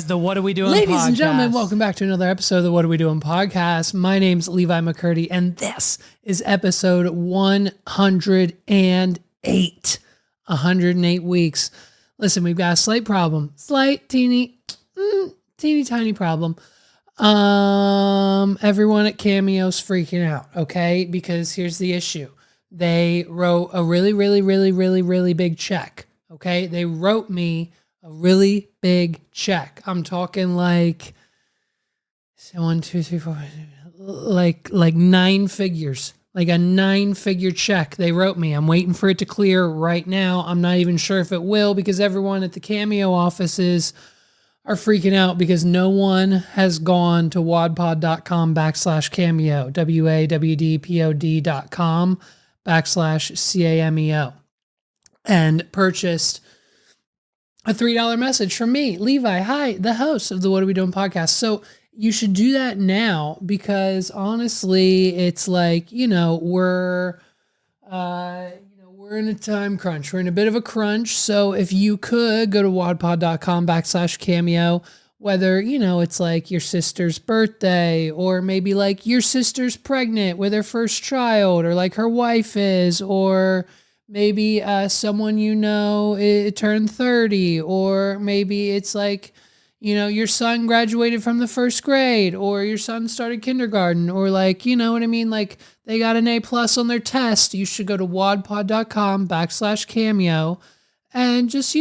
is the What Are We Doing Ladies podcast. and gentlemen, welcome back to another episode of the What Are We Doing podcast. My name's Levi McCurdy, and this is episode 108. 108 weeks. Listen, we've got a slight problem. Slight, teeny tiny problem. Everyone at Cameo's freaking out, okay? Because here's the issue. They wrote a really big check, okay? They wrote me a really big check. I'm talking like 1, 2, 3, 4, like 9 figures, like a 9-figure check they wrote me. I'm waiting for it to clear right now. I'm not even sure if it will because everyone at the Cameo offices are freaking out because no one has gone to wadpod.com/cameo, wadpod.com/CAMEO and purchased a $3 message from me, Levi. Hi, the host of the What Are We Doing podcast. So you should do that now because honestly, it's like, we're in a time crunch. We're in a bit of a crunch. So if you could go to wadpod.com/cameo, whether, it's like your sister's birthday or maybe like your sister's pregnant with her first child or like her wife is, or maybe someone it turned 30, or maybe it's like, your son graduated from the first grade, or your son started kindergarten, or like, you know what I mean? Like they got an A+ on their test. You should go to wadpod.com/cameo and just,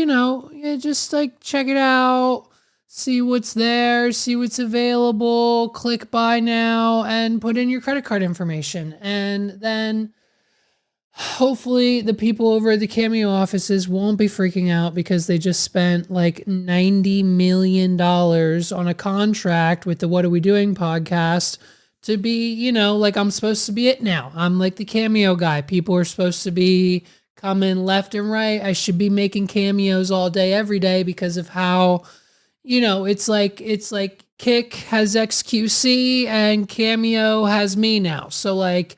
just like check it out, see what's there, see what's available, click buy now and put in your credit card information. And then hopefully the people over at the Cameo offices won't be freaking out because they just spent like $90 million on a contract with the What Are We Doing podcast to be, like I'm supposed to be it now. I'm like the Cameo guy. People are supposed to be coming left and right. I should be making cameos all day, every day because of how, it's like Kick has XQC and Cameo has me now. So like,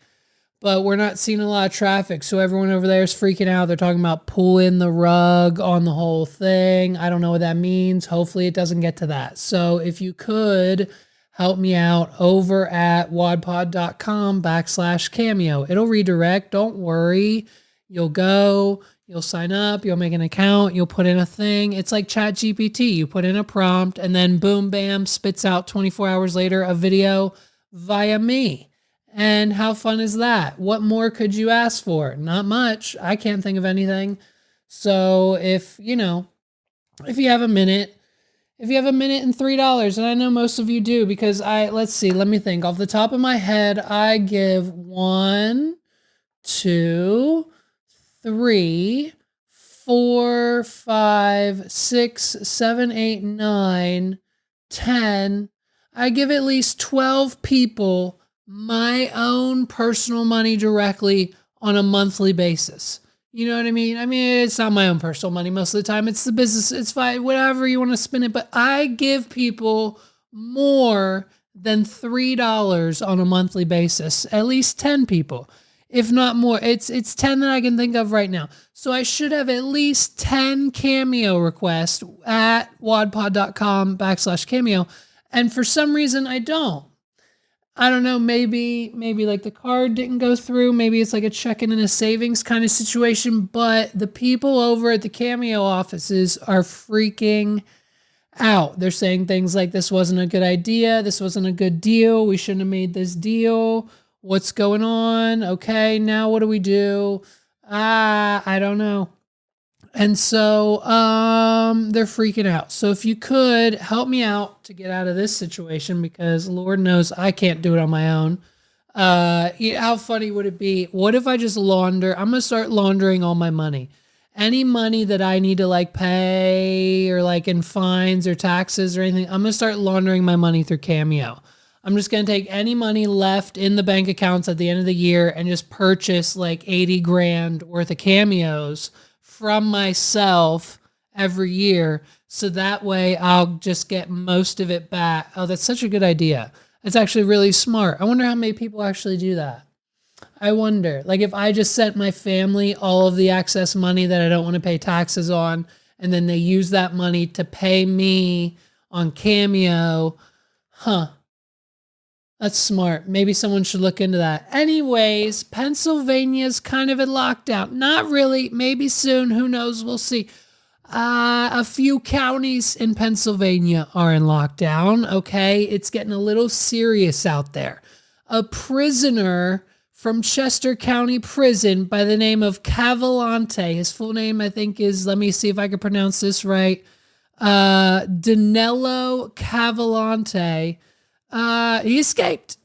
but we're not seeing a lot of traffic. So everyone over there is freaking out. They're talking about pulling the rug on the whole thing. I don't know what that means. Hopefully it doesn't get to that. So if you could help me out over at wadpod.com/cameo, it'll redirect. Don't worry. You'll go, you'll sign up, you'll make an account, you'll put in a thing. It's like ChatGPT. You put in a prompt and then boom, bam, spits out 24 hours later a video via me. And how fun is that? What more could you ask for? Not much. I can't think of anything. So if you have a minute and $3, and I know most of you do because let me think. Off the top of my head, I give 1, 2, 3, 4, 5, 6, 7, 8, 9, 10. I give at least 12 people my own personal money directly on a monthly basis. You know what I mean? I mean, it's not my own personal money most of the time. It's the business. It's fine. Whatever you want to spend it. But I give people more than $3 on a monthly basis. At least 10 people, if not more. It's 10 that I can think of right now. So I should have at least 10 Cameo requests at wadpod.com/cameo. And for some reason, I don't. I don't know, maybe like the card didn't go through. Maybe it's like a checking and a savings kind of situation. But the people over at the Cameo offices are freaking out. They're saying things like, this wasn't a good idea. This wasn't a good deal. We shouldn't have made this deal. What's going on? Okay, now what do we do? I don't know. And so they're freaking out. So if you could help me out to get out of this situation, because Lord knows I can't do it on my own. How funny would it be? What if I just I'm going to start laundering all my money. Any money that I need to like pay or like in fines or taxes or anything, I'm going to start laundering my money through Cameo. I'm just going to take any money left in the bank accounts at the end of the year and just purchase like 80 grand worth of Cameos from myself every year. So that way I'll just get most of it back. Oh, that's such a good idea. It's actually really smart. I wonder how many people actually do that. I wonder, like if I just sent my family all of the excess money that I don't want to pay taxes on, and then they use that money to pay me on Cameo. Huh. That's smart. Maybe someone should look into that. Anyways, Pennsylvania's kind of in lockdown. Not really. Maybe soon. Who knows? We'll see. A few counties in Pennsylvania are in lockdown. Okay. It's getting a little serious out there. A prisoner from Chester County Prison by the name of Cavalcante. His full name, I think, is, let me see if I can pronounce this right. Danelo Cavalcante. He escaped.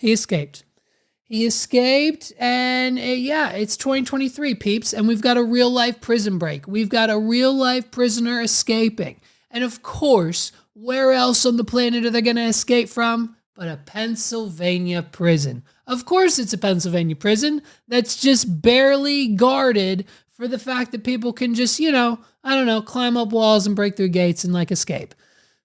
He escaped, and it's 2023, peeps, and we've got a real life prison break. We've got a real life prisoner escaping. And of course, where else on the planet are they going to escape from but a Pennsylvania prison? Of course it's a Pennsylvania prison that's just barely guarded for the fact that people can just, climb up walls and break through gates and escape.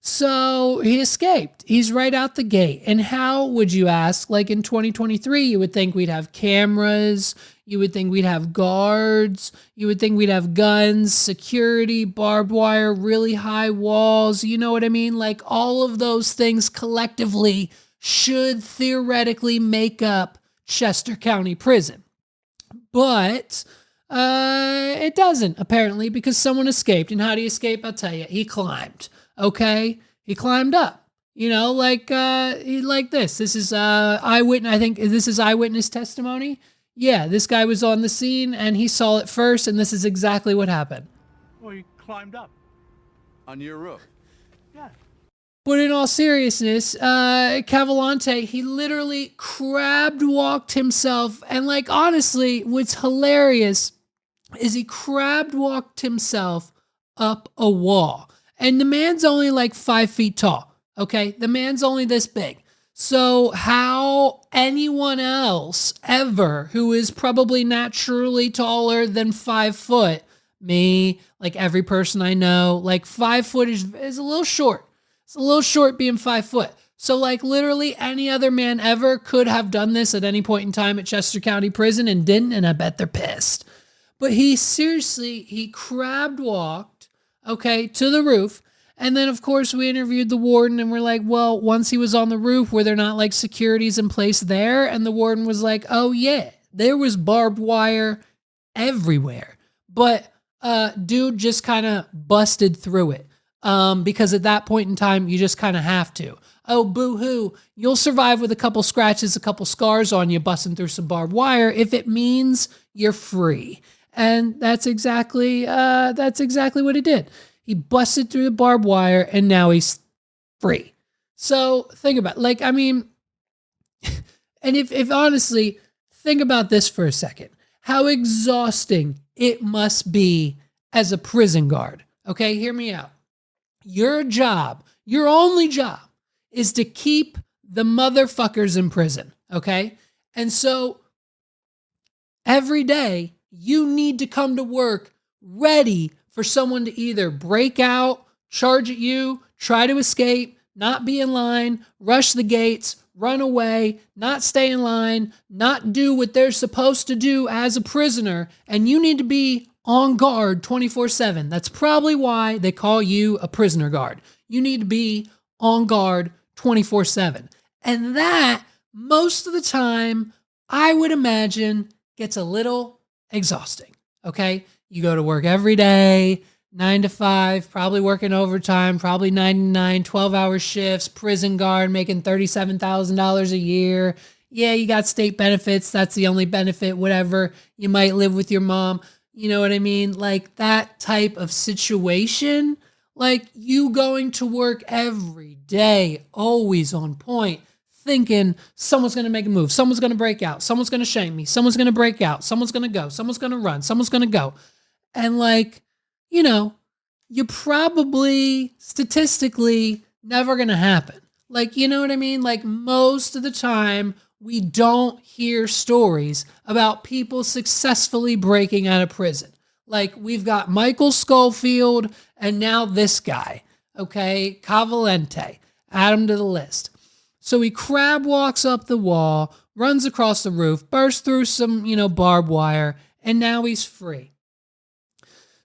So he escaped. He's right out the gate. And how, would you ask? Like in 2023, you would think we'd have cameras. You would think we'd have guards. You would think we'd have guns, security, barbed wire, really high walls. You know what I mean? Like all of those things collectively should theoretically make up Chester County Prison. But it doesn't, apparently, because someone escaped. And how do you escape? I'll tell you. He climbed. Okay, he climbed up, like this. This is eyewitness. I think this is eyewitness testimony. Yeah, this guy was on the scene and he saw it first, and this is exactly what happened. Well, he climbed up on your roof. Yeah. But in all seriousness, Cavalcante, he literally crab walked himself, and honestly, what's hilarious is he crab walked himself up a wall. And the man's only 5 feet tall, okay? The man's only this big. So how anyone else ever who is probably naturally taller than 5 foot, me, every person I know, 5 foot is a little short. It's a little short being 5 foot. So literally any other man ever could have done this at any point in time at Chester County Prison and didn't, and I bet they're pissed. But he crab walked, okay, to the roof. And then, of course, we interviewed the warden and we're like, well, once he was on the roof, were there not securities in place there? And the warden was like, oh yeah, there was barbed wire everywhere. But dude just kind of busted through it. Because at that point in time, you just kind of have to. Oh, boo-hoo, you'll survive with a couple scratches, a couple scars on you busting through some barbed wire if it means you're free. And that's exactly what he did. He busted through the barbed wire and now he's free. So think about it. And if honestly, think about this for a second, how exhausting it must be as a prison guard. Okay, hear me out. Your job, your only job is to keep the motherfuckers in prison. Okay. And so every day, you need to come to work ready for someone to either break out, charge at you, try to escape, not be in line, rush the gates, run away, not stay in line, not do what they're supposed to do as a prisoner, and you need to be on guard 24/7. That's probably why they call you a prisoner guard. You need to be on guard 24/7. And that, most of the time, I would imagine, gets a little exhausting, okay? You go to work every day, 9 to 5, probably working overtime, probably 9 to 9, 12-hour shifts, prison guard, making $37,000 a year. Yeah, you got state benefits. That's the only benefit, whatever. You might live with your mom. You know what I mean? That type of situation, you going to work every day, always on point, thinking someone's going to make a move, someone's going to break out, someone's going to shank me, someone's going to break out, someone's going to go, someone's going to run, someone's going to go. And you probably statistically never going to happen. You know what I mean? Most of the time we don't hear stories about people successfully breaking out of prison. We've got Michael Schofield and now this guy, okay? Cavalcante, add him to the list. So he crab walks up the wall, runs across the roof, bursts through some, barbed wire, and now he's free.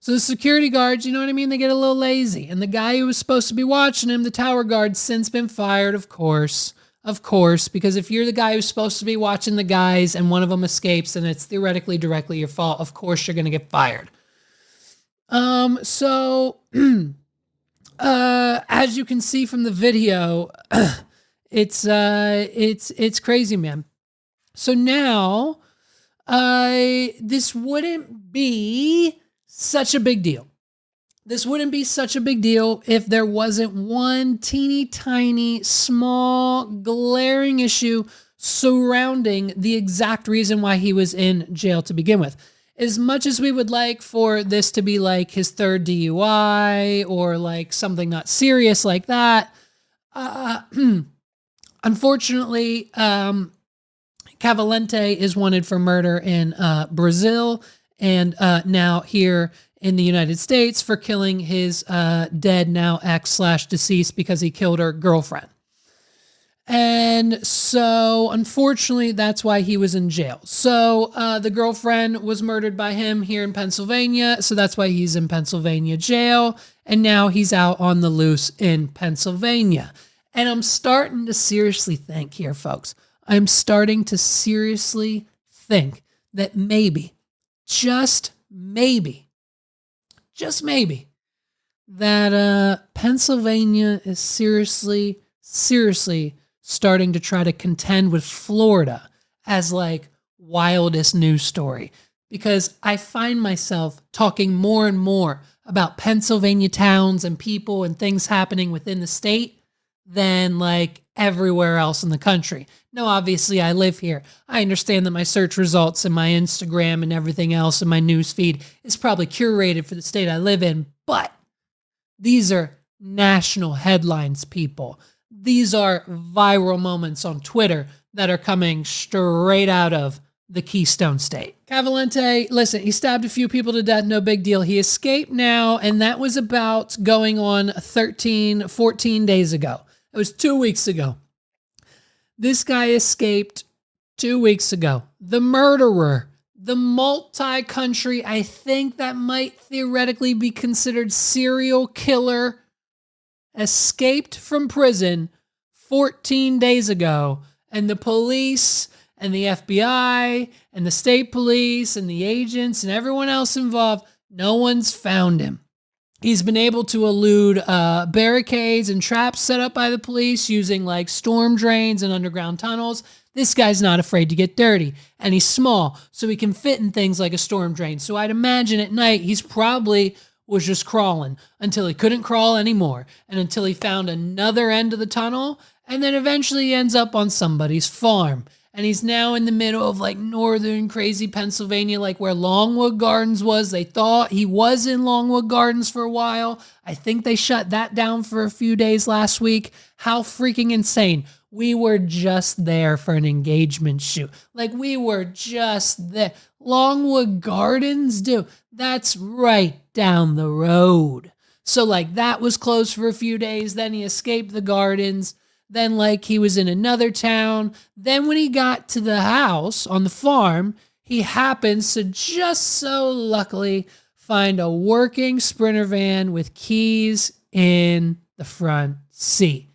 So the security guards, you know what I mean? They get a little lazy. And the guy who was supposed to be watching him, the tower guard, since been fired, of course. Of course, because if you're the guy who's supposed to be watching the guys and one of them escapes, then it's theoretically directly your fault. Of course, you're going to get fired. So as you can see from the video, it's crazy, man. So now, this wouldn't be such a big deal. This wouldn't be such a big deal if there wasn't one teeny tiny, small, glaring issue surrounding the exact reason why he was in jail to begin with. As much as we would like for this to be like his third DUI or like something not serious like that, unfortunately, Cavalcante is wanted for murder in Brazil and now here in the United States for killing his dead now ex/deceased because he killed her girlfriend. And so, unfortunately, that's why he was in jail. So the girlfriend was murdered by him here in Pennsylvania, so that's why he's in Pennsylvania jail, and now he's out on the loose in Pennsylvania. And I'm starting to seriously think here, folks. I'm starting to seriously think that maybe, just maybe, that Pennsylvania is seriously starting to try to contend with Florida as like wildest news story. Because I find myself talking more and more about Pennsylvania towns and people and things happening within the state than like everywhere else in the country. No, obviously I live here. I understand that my search results and my Instagram and everything else in my news feed is probably curated for the state I live in, but these are national headlines, people. These are viral moments on Twitter that are coming straight out of the Keystone State. Cavalcante, listen, he stabbed a few people to death, no big deal. He escaped now, and that was about going on 14 days ago. It was 2 weeks ago. This guy escaped 2 weeks ago. The murderer, the multi-country, I think that might theoretically be considered serial killer, escaped from prison 14 days ago. And the police and the FBI and the state police and the agents and everyone else involved, no one's found him. He's been able to elude barricades and traps set up by the police using like storm drains and underground tunnels. This guy's not afraid to get dirty, and he's small, so he can fit in things like a storm drain. So I'd imagine at night he's probably was just crawling until he couldn't crawl anymore and until he found another end of the tunnel, and then eventually he ends up on somebody's farm. And he's now in the middle of like northern crazy Pennsylvania, like where Longwood Gardens was. They thought he was in Longwood Gardens for a while. I think they shut that down for a few days last week. How freaking insane. We were just there for an engagement shoot. Like we were just there. Longwood Gardens, dude, that's right down the road. So like that was closed for a few days. Then he escaped the gardens. Then like he was in another town. Then when he got to the house on the farm, he happens to just so luckily find a working Sprinter van with keys in the front seat.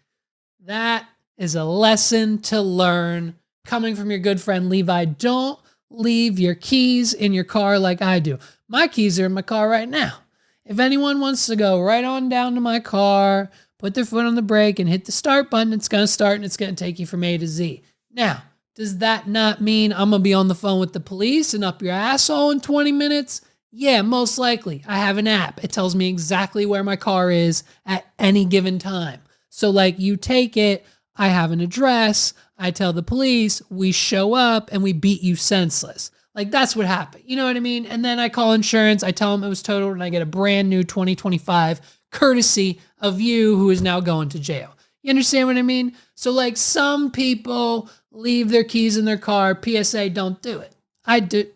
That is a lesson to learn coming from your good friend Levi. Don't leave your keys in your car like I do. My keys are in my car right now. If anyone wants to go right on down to my car, put their foot on the brake and hit the start button, it's going to start and it's going to take you from A to Z. Now, does that not mean I'm going to be on the phone with the police and up your asshole in 20 minutes? Yeah, most likely. I have an app. It tells me exactly where my car is at any given time. So like you take it, I have an address, I tell the police, we show up and we beat you senseless. Like that's what happened. You know what I mean? And then I call insurance, I tell them it was totaled and I get a brand new 2025 courtesy of you who is now going to jail. You understand what I mean? So like some people leave their keys in their car. PSA, don't do it.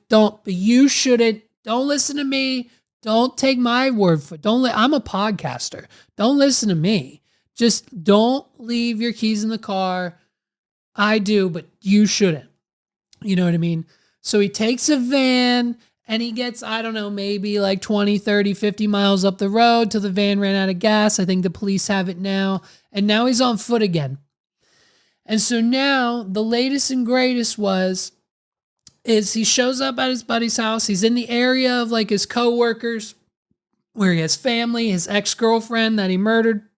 Don't, but you shouldn't. Don't listen to me. Don't take my word for it. I'm a podcaster. Don't listen to me. Just don't leave your keys in the car. I do, but you shouldn't. You know what I mean? So he takes a van And he gets, I don't know, maybe like 20, 30, 50 miles up the road till the van ran out of gas. I think the police have it now. And now he's on foot again. And so now the latest and greatest is he shows up at his buddy's house. He's in the area of like his coworkers where he has family, his ex-girlfriend that he murdered.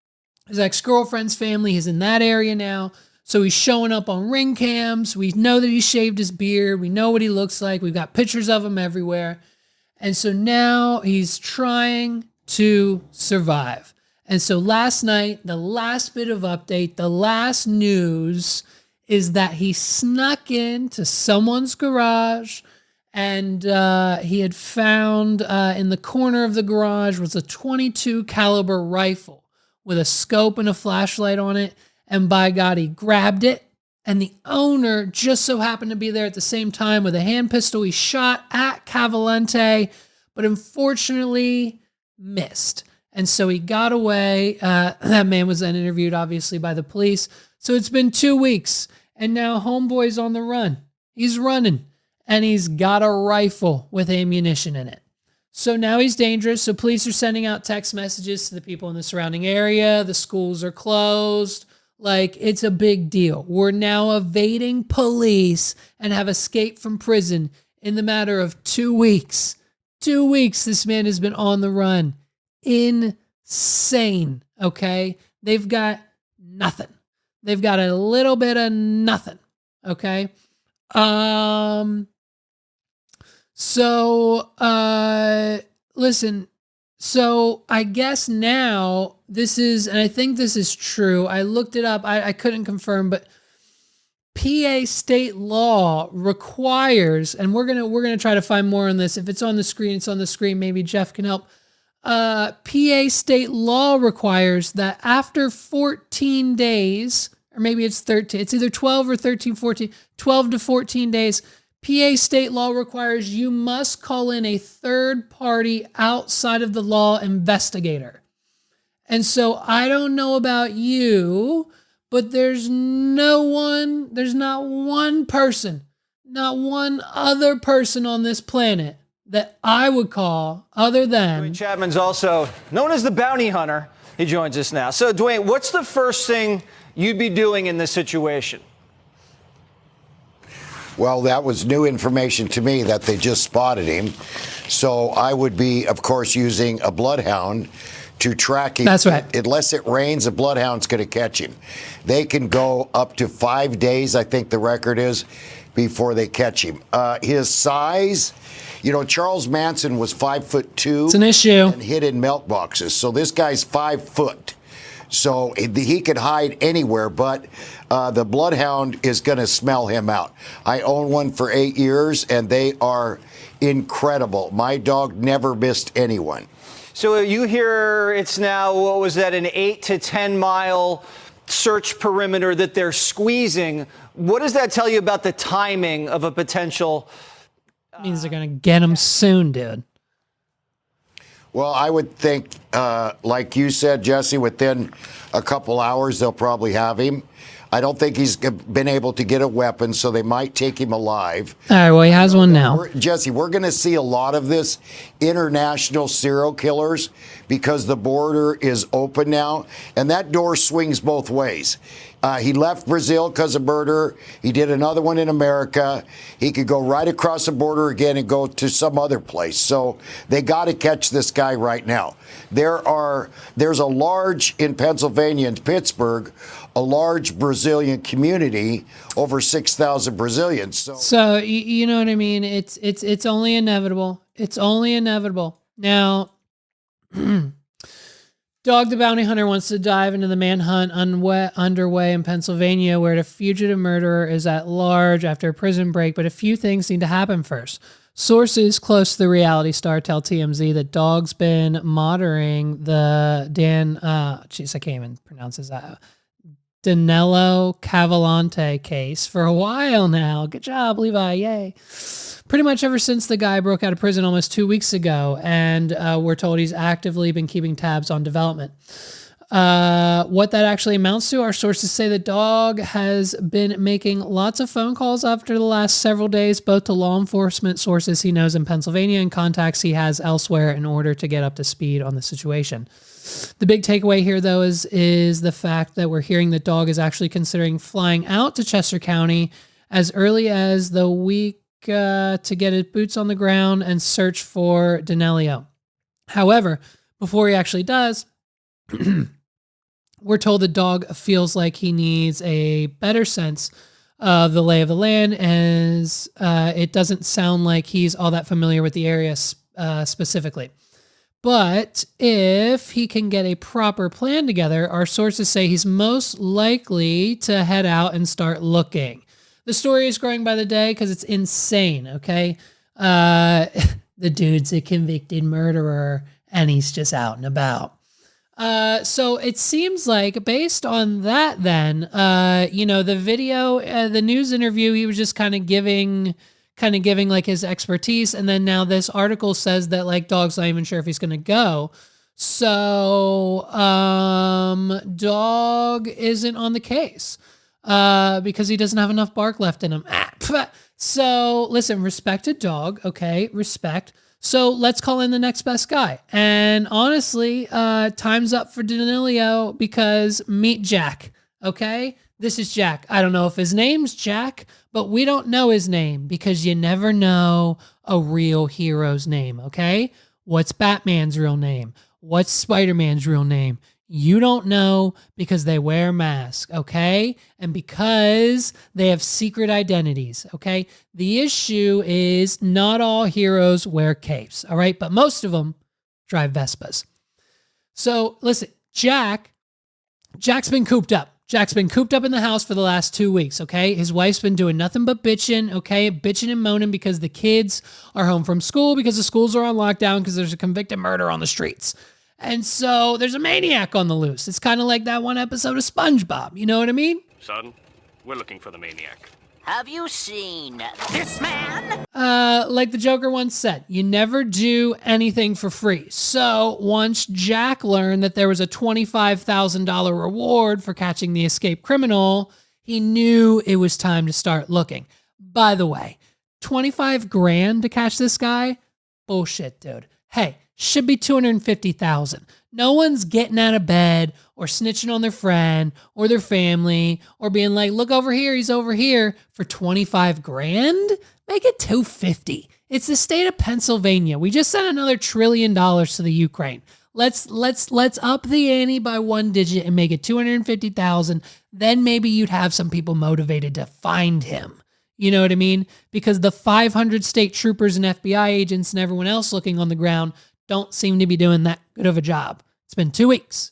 His ex-girlfriend's family is in that area now. So he's showing up on ring cams. We know that he shaved his beard. We know what he looks like. We've got pictures of him everywhere. And so now he's trying to survive. And so last night, the last bit of update, the last news is that he snuck into someone's garage and he had found in the corner of the garage was a .22 caliber rifle with a scope and a flashlight on it. And by God, he grabbed it. And the owner just so happened to be there at the same time with a hand pistol. He shot at Cavalcante, but unfortunately missed. And so he got away. That man was then interviewed, obviously, by the police. So it's been 2 weeks. And now homeboy's on the run. He's running. And he's got a rifle with ammunition in it. So now he's dangerous. So police are sending out text messages to the people in the surrounding area. The schools are closed. Like, it's a big deal. We're now evading police and have escaped from prison in the matter of 2 weeks. 2 weeks this man has been on the run. Insane, okay? They've got nothing. They've got a little bit of nothing, okay? Listen, so I guess now this is, and I think this is true. I looked it up. I couldn't confirm, but PA state law requires, and we're gonna try to find more on this. If it's on the screen, it's on the screen. Maybe Jeff can help. PA state law requires that after 14 days, or maybe it's 13, it's either 12 or 13, 14, 12 to 14 days, PA state law requires you must call in a third party outside of the law investigator. And so I don't know about you, but there's not one person, not one other person on this planet that I would call other than... Dwayne Chapman's also known as the bounty hunter. He joins us now. So, Dwayne, what's the first thing you'd be doing in this situation? Well, that was new information to me that they just spotted him. So I would be, of course, using a bloodhound to track him. That's right. Unless it rains, a bloodhound's going to catch him. They can go up to 5 days, I think the record is, before they catch him. His size, you know, Charles Manson was 5'2". It's an issue. And hid in milk boxes. So this guy's 5 foot. So he could hide anywhere, but the bloodhound is going to smell him out. I own one for 8 years, and they are incredible. My dog never missed anyone. So you hear it's now, what was that, an 8 to 10 mile search perimeter that they're squeezing. What does that tell you about the timing of a potential? Means they're going to get him soon, dude. Well, I would think, like you said, Jesse, within a couple hours, they'll probably have him. I don't think he's been able to get a weapon, so they might take him alive. All right, well, he has one now. Jesse, we're going to see a lot of this international serial killers because the border is open now, and that door swings both ways. He left Brazil because of murder. He did another one in America. He could go right across the border again and go to some other place. So they got to catch this guy right now. There's a large, in Pennsylvania and Pittsburgh, a large Brazilian community, over 6,000 Brazilians. So you know what I mean? It's only inevitable. It's only inevitable. Now, Dog the Bounty Hunter wants to dive into the manhunt underway in Pennsylvania, where the fugitive murderer is at large after a prison break, but a few things need to happen first. Sources close to the reality star tell TMZ that Dog's been monitoring the I can't even pronounce his Danelo Cavalcante case for a while now. Good job, Levi. Yay. Pretty much ever since the guy broke out of prison almost 2 weeks ago, and we're told he's actively been keeping tabs on development. What that actually amounts to, our sources say the dog has been making lots of phone calls after the last several days, both to law enforcement sources he knows in Pennsylvania and contacts he has elsewhere in order to get up to speed on the situation. The big takeaway here, though, is the fact that we're hearing the dog is actually considering flying out to Chester County as early as the week to get his boots on the ground and search for Danilo. However, before he actually does, we're told the dog feels like he needs a better sense of the lay of the land, as it doesn't sound like he's all that familiar with the area specifically. But if he can get a proper plan together, our sources say he's most likely to head out and start looking. The story is growing by the day because it's insane, okay? The dude's a convicted murderer, and he's just out and about. So it seems like based on that, then, the video, the news interview, he was just kind of giving like his expertise. And then now this article says that like dog's not even sure if he's going to go. So, dog isn't on the case, because he doesn't have enough bark left in him. So listen, respected dog. Okay. Respect. So let's call in the next best guy. And honestly, time's up for Danilo because meet Jack, okay? This is Jack. I don't know if his name's Jack, but we don't know his name because you never know a real hero's name, okay? What's Batman's real name? What's Spider-Man's real name? You don't know because they wear masks, okay? And because they have secret identities, okay? The issue is not all heroes wear capes, all right? But most of them drive Vespas. So listen, Jack's been cooped up. Jack's been cooped up in the house for the last 2 weeks, okay? His wife's been doing nothing but bitching, okay? Bitching and moaning because the kids are home from school, because the schools are on lockdown, because there's a convicted murder on the streets. And so there's a maniac on the loose. It's kind of like that one episode of SpongeBob. You know what I mean? Son, we're looking for the maniac. Have you seen this man? Like the Joker once said, you never do anything for free. So once Jack learned that there was a $25,000 reward for catching the escaped criminal, he knew it was time to start looking. By the way, 25 grand to catch this guy? Bullshit, dude. Hey, should be 250,000. No one's getting out of bed or snitching on their friend or their family or being like, look over here, he's over here for 25 grand. Make it 250. It's the state of Pennsylvania. We just sent another $1 trillion to the Ukraine. Let's up the ante by one digit and make it 250,000. Then maybe you'd have some people motivated to find him. You know what I mean? Because the 500 state troopers and FBI agents and everyone else looking on the ground don't seem to be doing that good of a job. It's been 2 weeks.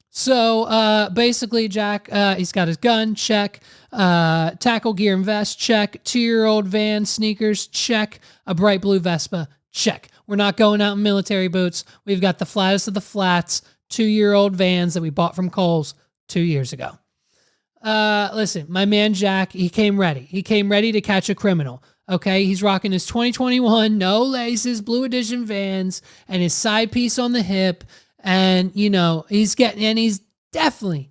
So basically, Jack, he's got his gun, check. Tackle gear and vest, check. 2-year-old van, sneakers, check. A bright blue Vespa, check. We're not going out in military boots. We've got the flattest of the flats, 2-year-old vans that we bought from Kohl's 2 years ago. Listen, my man Jack, he came ready. He came ready to catch a criminal. Okay, he's rocking his 2021 no laces blue edition Vans and his side piece on the hip, and he's definitely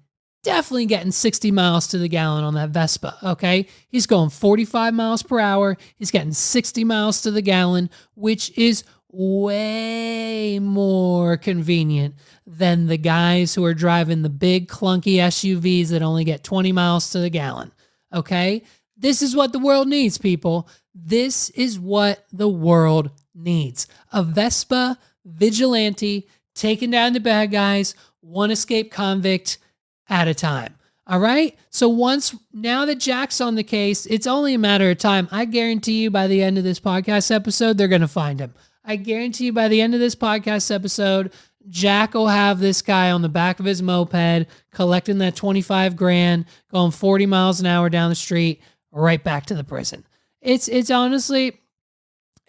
getting 60 miles to the gallon on that Vespa. Okay, he's going 45 miles per hour. He's getting 60 miles to the gallon, which is way more convenient than the guys who are driving the big clunky SUVs that only get 20 miles to the gallon. Okay, this is what the world needs, people. This is what the world needs. A Vespa vigilante taking down the bad guys, one escaped convict at a time. All right? So now that Jack's on the case, it's only a matter of time. I guarantee you by the end of this podcast episode, they're going to find him. I guarantee you by the end of this podcast episode, Jack will have this guy on the back of his moped collecting that 25 grand, going 40 miles an hour down the street, right back to the prison. It's honestly,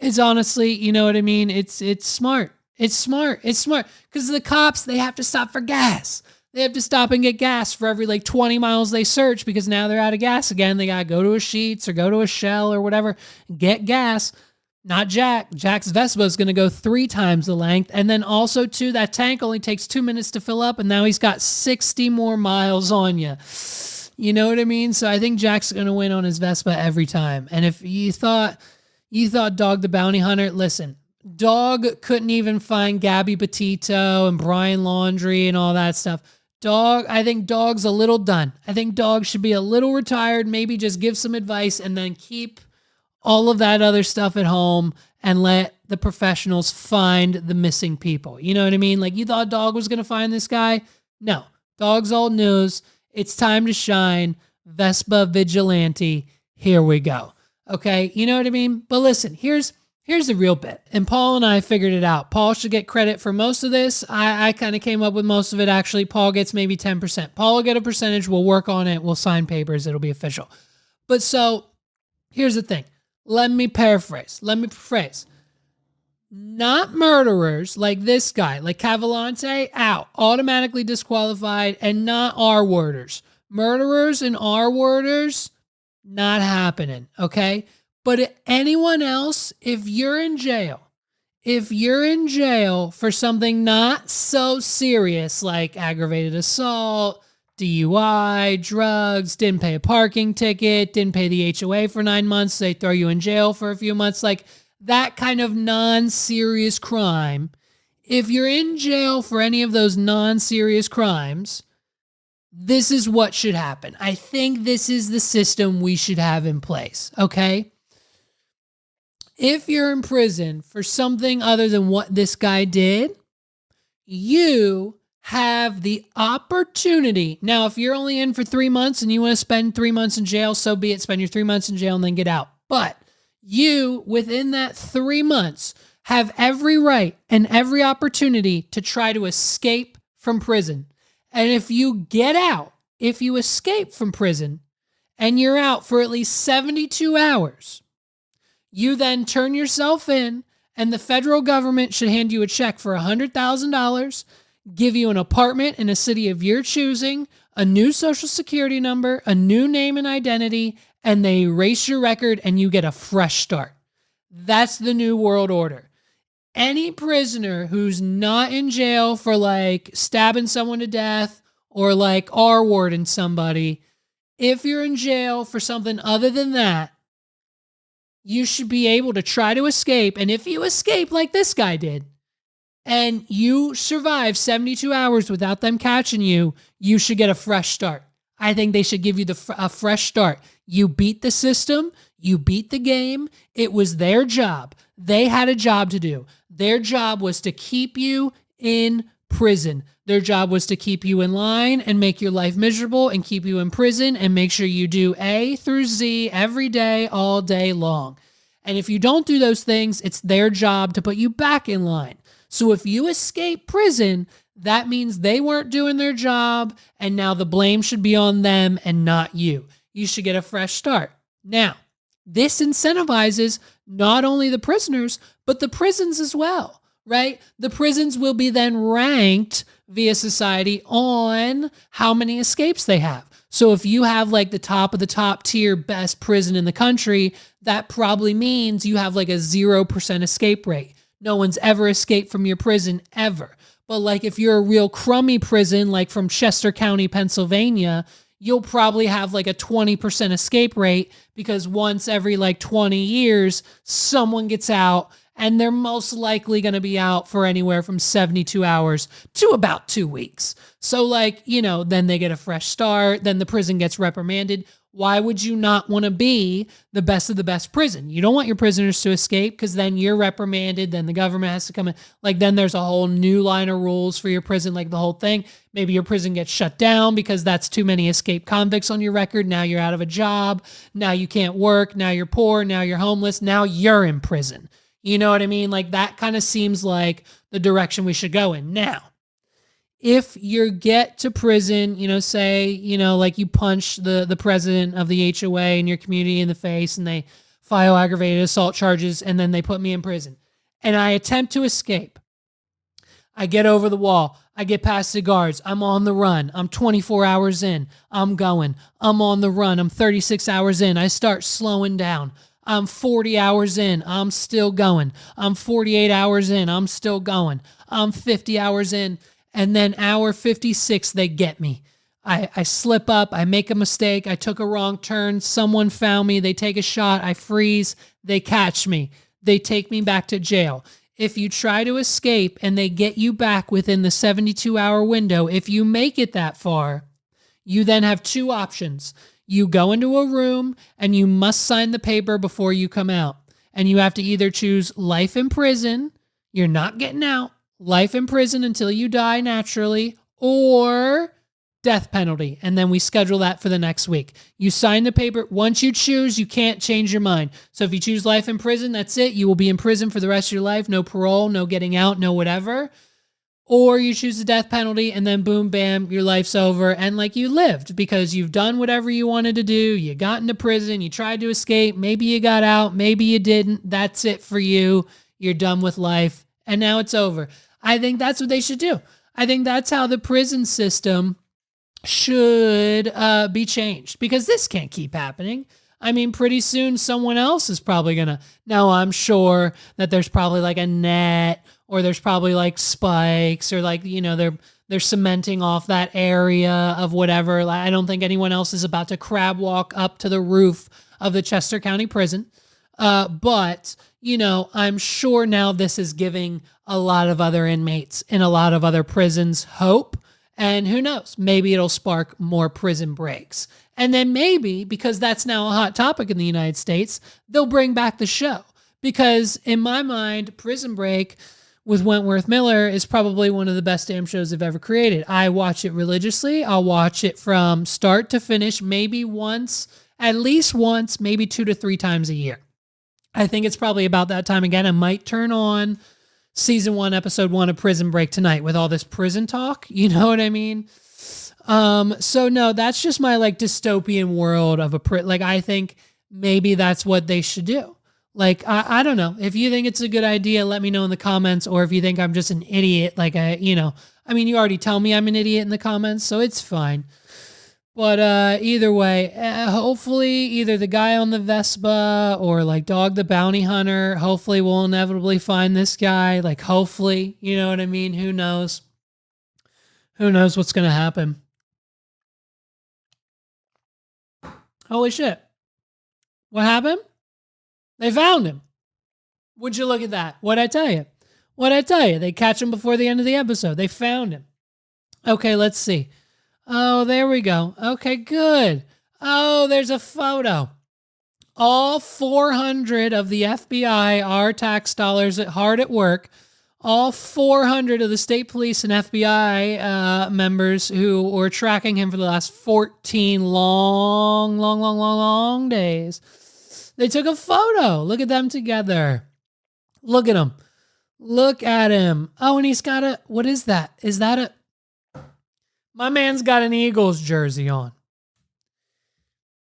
you know what I mean? It's smart. It's smart. Because the cops, they have to stop for gas. They have to stop and get gas for every 20 miles they search, because now they're out of gas again. They got to go to a Sheetz or go to a Shell or whatever, get gas. Not Jack. Jack's Vespa is going to go 3 times the length. And then also, too, that tank only takes 2 minutes to fill up, and now he's got 60 more miles on you. You know what I mean? So I think Jack's going to win on his Vespa every time. And if you thought Dog the Bounty Hunter, listen, Dog couldn't even find Gabby Petito and Brian Laundrie and all that stuff. I think Dog's a little done. I think Dog should be a little retired, maybe just give some advice and then keep all of that other stuff at home and let the professionals find the missing people. You know what I mean? Like, you thought Dog was going to find this guy? No. Dog's old news. It's time to shine. Vespa Vigilante. Here we go. Okay? You know what I mean? But listen, here's the real bit. And Paul and I figured it out. Paul should get credit for most of this. I kind of came up with most of it, actually. Paul gets maybe 10%. Paul will get a percentage. We'll work on it. We'll sign papers. It'll be official. But so, here's the thing. Let me paraphrase. Not murderers like this guy, like Cavalcante, out, automatically disqualified, and not R-worders. Murderers and R-worders, not happening, okay? But anyone else, if you're in jail for something not so serious like aggravated assault, DUI, drugs, didn't pay a parking ticket, didn't pay the HOA for 9 months, they throw you in jail for a few months, like that kind of non-serious crime, if you're in jail for any of those non-serious crimes, this is what should happen. I think this is the system we should have in place, okay? If you're in prison for something other than what this guy did, you have the opportunity. Now, if you're only in for 3 months and you want to spend 3 months in jail, so be it. Spend your 3 months in jail and then get out. But you, within that 3 months, have every right and every opportunity to try to escape from prison. And if you get out, if you escape from prison and you're out for at least 72 hours, you then turn yourself in and the federal government should hand you a check for $100,000, give you an apartment in a city of your choosing, a new social security number, a new name and identity, and they erase your record and you get a fresh start. That's the new world order. Any prisoner who's not in jail for like stabbing someone to death or like R-wording somebody, if you're in jail for something other than that, you should be able to try to escape. And if you escape like this guy did, and you survive 72 hours without them catching you, you should get a fresh start. I think they should give you a fresh start. You beat the system. You beat the game. It was their job. They had a job to do. Their job was to keep you in prison. Their job was to keep you in line and make your life miserable and keep you in prison and make sure you do A through Z every day, all day long. And if you don't do those things, it's their job to put you back in line. So if you escape prison, that means they weren't doing their job, and now the blame should be on them and not you. You should get a fresh start. Now, this incentivizes not only the prisoners, but the prisons as well, right? The prisons will be then ranked via society on how many escapes they have. So if you have like the top of the top tier best prison in the country, that probably means you have like a 0% escape rate. No one's ever escaped from your prison ever. But like if you're a real crummy prison, like from Chester County, Pennsylvania, you'll probably have like a 20% escape rate because once every like 20 years, someone gets out and they're most likely going to be out for anywhere from 72 hours to about 2 weeks. So like, you know, then they get a fresh start, then the prison gets reprimanded. Why would you not want to be the best of the best prison? You don't want your prisoners to escape because then you're reprimanded, then the government has to come in. Like then there's a whole new line of rules for your prison, like the whole thing. Maybe your prison gets shut down because that's too many escaped convicts on your record. Now you're out of a job. Now you can't work. Now you're poor. Now you're homeless. Now you're in prison. You know what I mean? Like that kind of seems like the direction we should go in. Now, if you get to prison, you know, say, you know, like you punch the president of the HOA in your community in the face and they file aggravated assault charges and then they put me in prison and I attempt to escape. I get over the wall. I get past the guards. I'm on the run. I'm 24 hours in. I'm going. I'm on the run. I'm 36 hours in. I start slowing down. I'm 40 hours in. I'm still going. I'm 48 hours in. I'm still going. I'm 50 hours in. And then hour 56, they get me. I slip up. I make a mistake. I took a wrong turn. Someone found me. They take a shot. I freeze. They catch me. They take me back to jail. If you try to escape and they get you back within the 72-hour window, if you make it that far, you then have two options. You go into a room and you must sign the paper before you come out. And you have to either choose life in prison, you're not getting out, life in prison until you die naturally, or death penalty. And then we schedule that for the next week. You sign the paper. Once you choose, you can't change your mind. So if you choose life in prison, that's it. You will be in prison for the rest of your life. No parole, no getting out, no whatever. Or you choose the death penalty and then boom, bam, your life's over. And like you lived because you've done whatever you wanted to do. You got into prison. You tried to escape. Maybe you got out. Maybe you didn't. That's it for you. You're done with life. And now it's over. I think that's what they should do. I think that's how the prison system should be changed because this can't keep happening. I mean, pretty soon someone else is probably going to. Now, I'm sure that there's probably like a net or there's probably like spikes or like, they're cementing off that area of whatever. I don't think anyone else is about to crab walk up to the roof of the Chester County Prison. But, I'm sure now this is giving a lot of other inmates in a lot of other prisons hope. And who knows, maybe it'll spark more prison breaks. And then maybe, because that's now a hot topic in the United States, they'll bring back the show. Because in my mind, Prison Break with Wentworth Miller is probably one of the best damn shows they've ever created. I watch it religiously. I'll watch it from start to finish, maybe once, at least once, maybe 2 to 3 times a year. I think it's probably about that time again. I might turn on season 1, episode 1 of Prison Break tonight with all this prison talk. You know what I mean? So no, that's just my like dystopian world of I think maybe that's what they should do. Like, I don't know. If you think it's a good idea, let me know in the comments. Or if you think I'm just an idiot, you already tell me I'm an idiot in the comments, so it's fine. But either way, hopefully either the guy on the Vespa or like Dog the Bounty Hunter, hopefully we'll inevitably find this guy. Like, hopefully, you know what I mean? Who knows? Who knows what's going to happen? Holy shit. What happened? They found him. Would you look at that? What'd I tell you? What'd I tell you? They catch him before the end of the episode. They found him. Okay, let's see. Oh, there we go. Okay, good. Oh, there's a photo. All 400 of the FBI, our tax dollars hard at work, all 400 of the state police and FBI members who were tracking him for the last 14 long days. They took a photo. Look at them together. Look at him. Look at him. Oh, and he's got what is that? Is that a... My man's got an Eagles jersey on.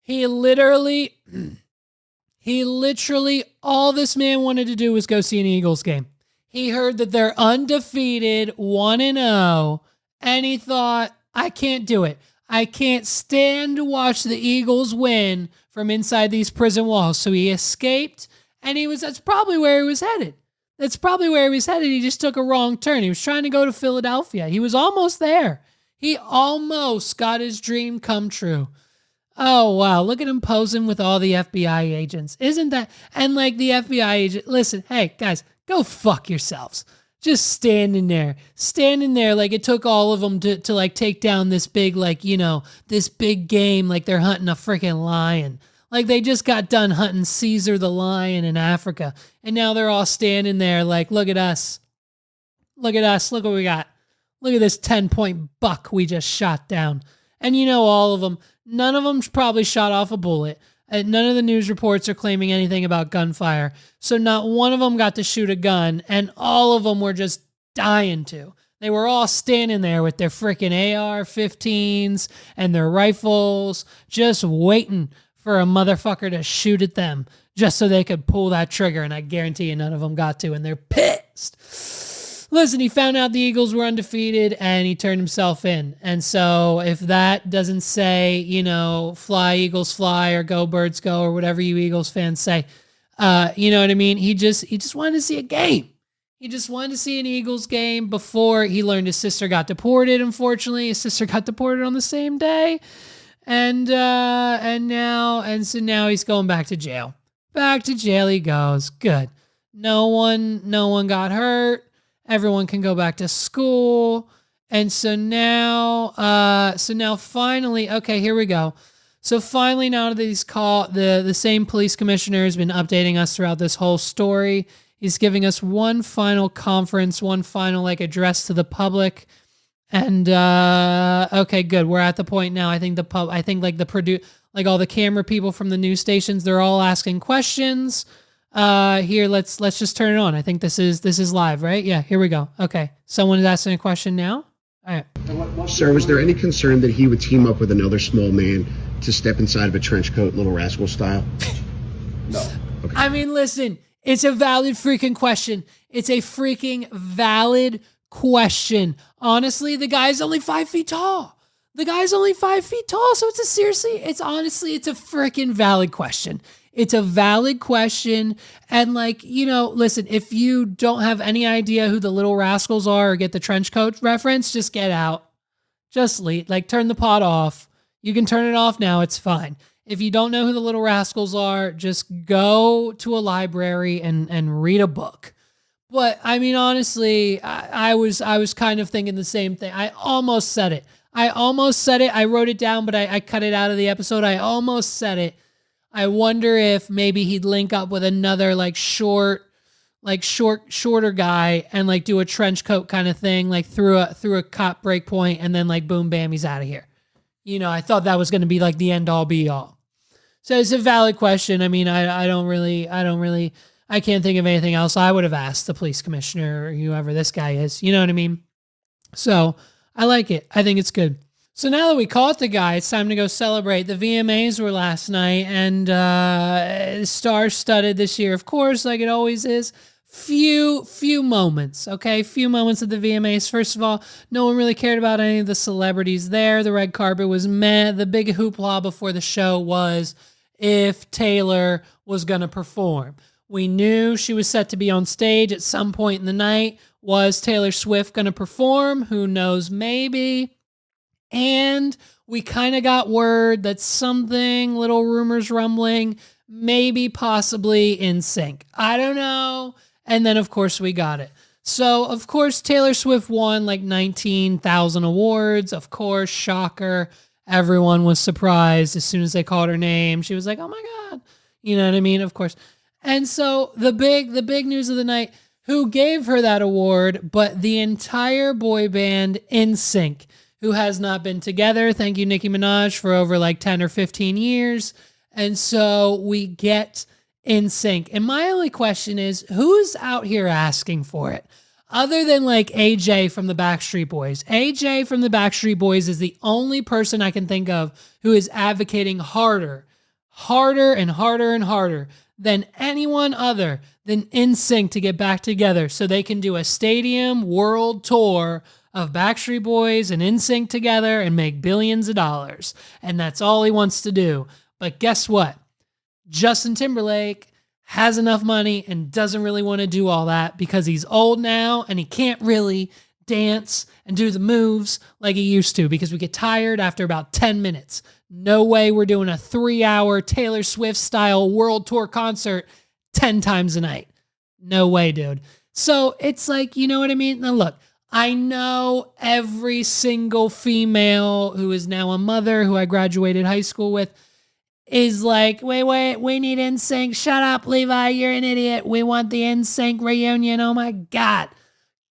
He literally, all this man wanted to do was go see an Eagles game. He heard that they're undefeated, 1-0, and he thought, I can't do it. I can't stand to watch the Eagles win from inside these prison walls. So he escaped, and that's probably where he was headed. He just took a wrong turn. He was trying to go to Philadelphia. He was almost there. He almost got his dream come true. Oh, wow. Look at him posing with all the FBI agents. Isn't that? And like the FBI agent, listen, hey, guys, go fuck yourselves. Just standing there like it took all of them to like take down this big, this big game like they're hunting a freaking lion. Like they just got done hunting Caesar the lion in Africa. And now they're all standing there like, look at us. Look what we got. Look at this 10-point buck we just shot down. And all of them, none of them probably shot off a bullet. None of the news reports are claiming anything about gunfire. So not one of them got to shoot a gun, and all of them were just dying to. They were all standing there with their freaking AR-15s and their rifles, just waiting for a motherfucker to shoot at them just so they could pull that trigger, and I guarantee you none of them got to, and they're pissed. Listen, he found out the Eagles were undefeated and he turned himself in. And so if that doesn't say, fly Eagles fly or go birds go or whatever you Eagles fans say, You know what I mean? He just wanted to see a game. He just wanted to see an Eagles game before he learned his sister got deported. Unfortunately, his sister got deported on the same day. And so now he's going back to jail. Back to jail he goes. Good. No one got hurt. Everyone can go back to school. And so now finally, okay, here we go. So finally, now that he's caught, the same police commissioner has been updating us throughout this whole story. He's giving us one final conference, one final address to the public. And okay, good. We're at the point now. I think all the camera people from the news stations, they're all asking questions. Here, let's just turn it on. I think this is live, right? Yeah, here we go. Okay, someone is asking a question now. All right. Sir, was there any concern that he would team up with another small man to step inside of a trench coat, Little Rascal style? No. Okay. I mean, listen, it's a valid freaking question. It's a freaking valid question. Honestly, the guy's only 5 feet tall. So it's a freaking valid question. It's a valid question. And listen, if you don't have any idea who the Little Rascals are or get the trench coat reference, just get out. Just leave. Turn the pod off. You can turn it off now. It's fine. If you don't know who the Little Rascals are, just go to a library and read a book. But I mean, honestly, I was kind of thinking the same thing. I almost said it. I wrote it down, but I cut it out of the episode. I almost said it. I wonder if maybe he'd link up with another shorter guy and do a trench coat kind of thing, through a cop break point, and then boom, bam, he's out of here. I thought that was going to be the end all be all. So it's a valid question. I mean, I can't think of anything else I would have asked the police commissioner or whoever this guy is. You know what I mean? So I like it. I think it's good. So now that we caught the guy, it's time to go celebrate. The VMAs were last night, and star-studded this year, of course, like it always is. Few moments, okay? Few moments at the VMAs. First of all, no one really cared about any of the celebrities there. The red carpet was meh. The big hoopla before the show was if Taylor was going to perform. We knew she was set to be on stage at some point in the night. Was Taylor Swift going to perform? Who knows? Maybe. And we kind of got word that something, little rumors rumbling, maybe possibly NSYNC. I don't know. And then, of course, we got it. So, of course, Taylor Swift won 19,000 awards. Of course, shocker. Everyone was surprised as soon as they called her name. She was like, oh my God. You know what I mean? Of course. And so the big news of the night, who gave her that award, but the entire boy band NSYNC, who has not been together. Thank you, Nicki Minaj, for over 10 or 15 years. And so we get NSYNC. And my only question is, who's out here asking for it? Other than AJ from the Backstreet Boys. AJ from the Backstreet Boys is the only person I can think of who is advocating harder and harder than anyone other than NSYNC to get back together so they can do a stadium world tour of Backstreet Boys and NSYNC together and make billions of dollars. And that's all he wants to do. But guess what? Justin Timberlake has enough money and doesn't really want to do all that because he's old now and he can't really dance and do the moves like he used to because we get tired after about 10 minutes. No way we're doing a 3-hour Taylor Swift style world tour concert 10 times a night. No way, dude. So it's you know what I mean? Now look, I know every single female who is now a mother who I graduated high school with is wait, we need NSYNC. Shut up, Levi, you're an idiot. We want the NSYNC reunion. Oh my God,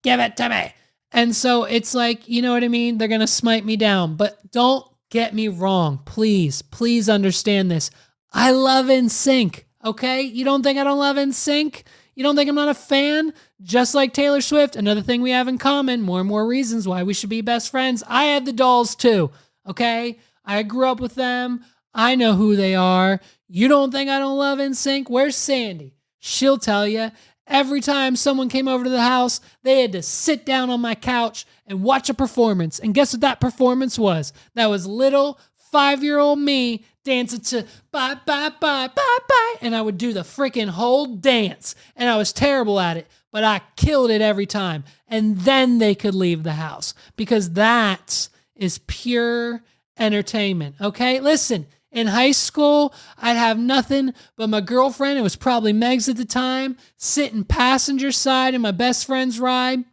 give it to me. And so it's you know what I mean? They're going to smite me down, but don't get me wrong. Please understand this. I love NSYNC, okay? You don't think I don't love NSYNC? You don't think I'm not a fan? Just like Taylor Swift, another thing we have in common, more and more reasons why we should be best friends. I had the dolls too, okay? I grew up with them. I know who they are. You don't think I don't love NSYNC? Where's Sandy? She'll tell you. Every time someone came over to the house, they had to sit down on my couch and watch a performance. And guess what that performance was? That was little 5-year-old me dancing to bye, bye, bye, bye, bye. And I would do the freaking whole dance. And I was terrible at it, but I killed it every time. And then they could leave the house because that is pure entertainment. Okay, listen. In high school, I'd have nothing but my girlfriend, it was probably Meg's at the time, sitting passenger side in my best friend's ride.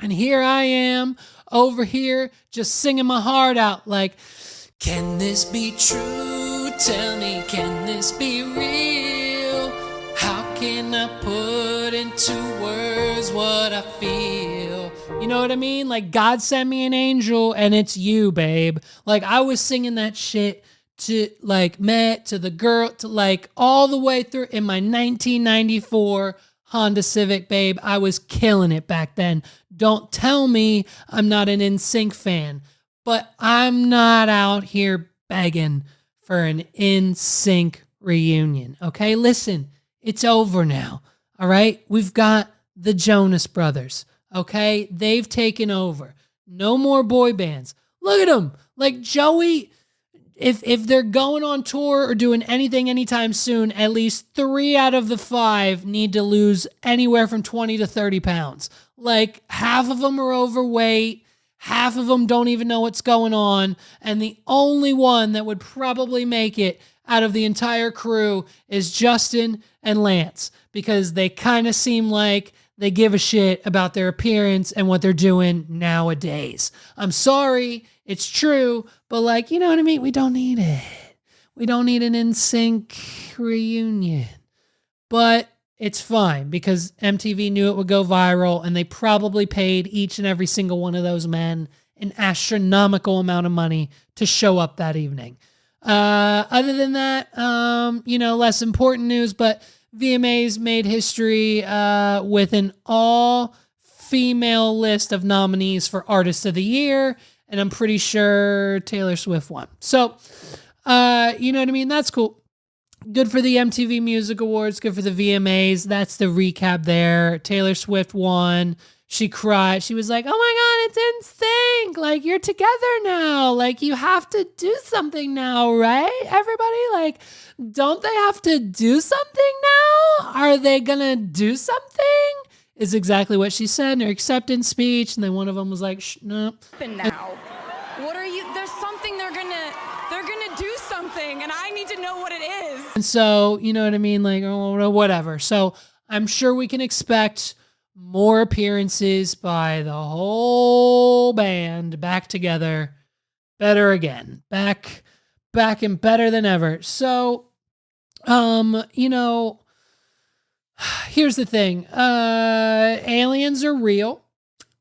And here I am over here just singing my heart out like, can this be true? Tell me, can this be real? How can I put into words what I feel? You know what I mean? Like, God sent me an angel and it's you, babe. Like, I was singing that shit to like Met, to the girl, to like all the way through in my 1994 Honda Civic, babe. I was killing it back then. Don't tell me I'm not an NSYNC fan, but I'm not out here begging for an NSYNC reunion. Okay, listen, it's over now. All right, we've got the Jonas Brothers. Okay, they've taken over. No more boy bands. Look at them, like Joey. If they're going on tour or doing anything anytime soon, at least 3 out of the 5 need to lose anywhere from 20 to 30 pounds. Like, half of them are overweight, half of them don't even know what's going on, and the only one that would probably make it out of the entire crew is Justin and Lance, because they kind of seem like they give a shit about their appearance and what they're doing nowadays. I'm sorry, it's true, but like, you know what I mean? We don't need it. We don't need an NSYNC reunion. But it's fine because MTV knew it would go viral and they probably paid each and every single one of those men an astronomical amount of money to show up that evening. Other than that, less important news, but VMAs made history with an all-female list of nominees for Artist of the Year, and I'm pretty sure Taylor Swift won. So, you know what I mean? That's cool. Good for the MTV Music Awards, good for the VMAs. That's the recap there. Taylor Swift won. She cried. She was like, oh my God, it's NSYNC. Like, you're together now. Like, you have to do something now, right? Everybody, like, don't they have to do something now? Are they gonna do something? Is exactly what she said in her acceptance speech. And then one of them was like, no. Now, what are you, there's something they're gonna do something, and I need to know what it is. And so, you know what I mean? Like, oh, whatever. So I'm sure we can expect more appearances by the whole band back together, better again, back and better than ever. So, here's the thing. Aliens are real.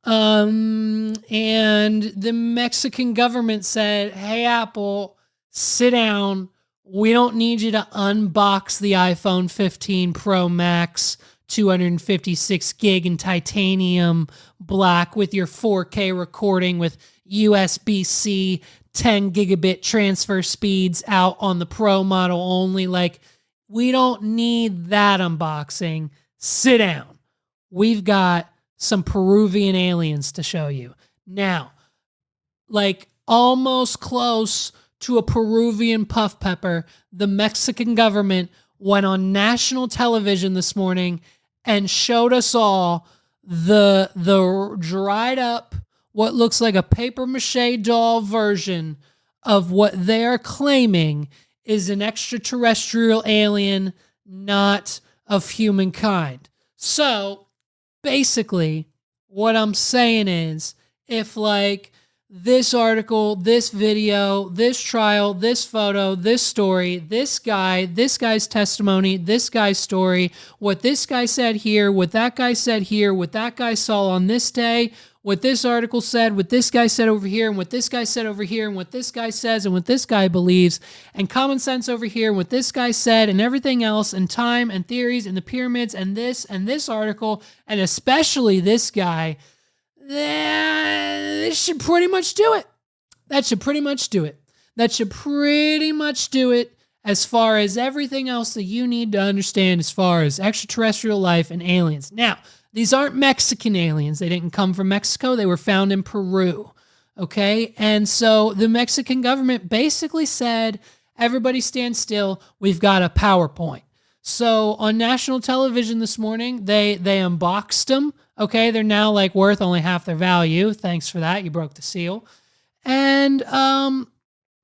And the Mexican government said, hey, Apple, sit down. We don't need you to unbox the iPhone 15 Pro Max 256 gig in titanium black with your 4K recording with USB-C 10 gigabit transfer speeds out on the Pro model only. Like, we don't need that unboxing. Sit down. We've got some Peruvian aliens to show you. Now, like almost close to a Peruvian puff pepper, the Mexican government went on national television this morning and showed us all the dried up, what looks like a paper mache doll version of what they're claiming is an extraterrestrial alien, not of humankind. So basically, what I'm saying is, if like this article, this video, this trial, this photo, this story, this guy's testimony, this guy's story, what this guy said here, what that guy said here, what that guy saw on this day, what this article said, what this guy said over here, and what this guy said over here, and what this guy says, and what this guy believes, and common sense over here, and what this guy said, and everything else, and time, and theories, and the pyramids, and this article, and especially this guy, this should pretty much do it. That should pretty much do it. That should pretty much do it as far as everything else that you need to understand as far as extraterrestrial life and aliens. Now, these aren't Mexican aliens. They didn't come from Mexico. They were found in Peru. Okay? And so the Mexican government basically said, everybody stand still. We've got a PowerPoint. So on national television this morning, they unboxed them. Okay, they're now like worth only half their value. Thanks for that. You broke the seal. And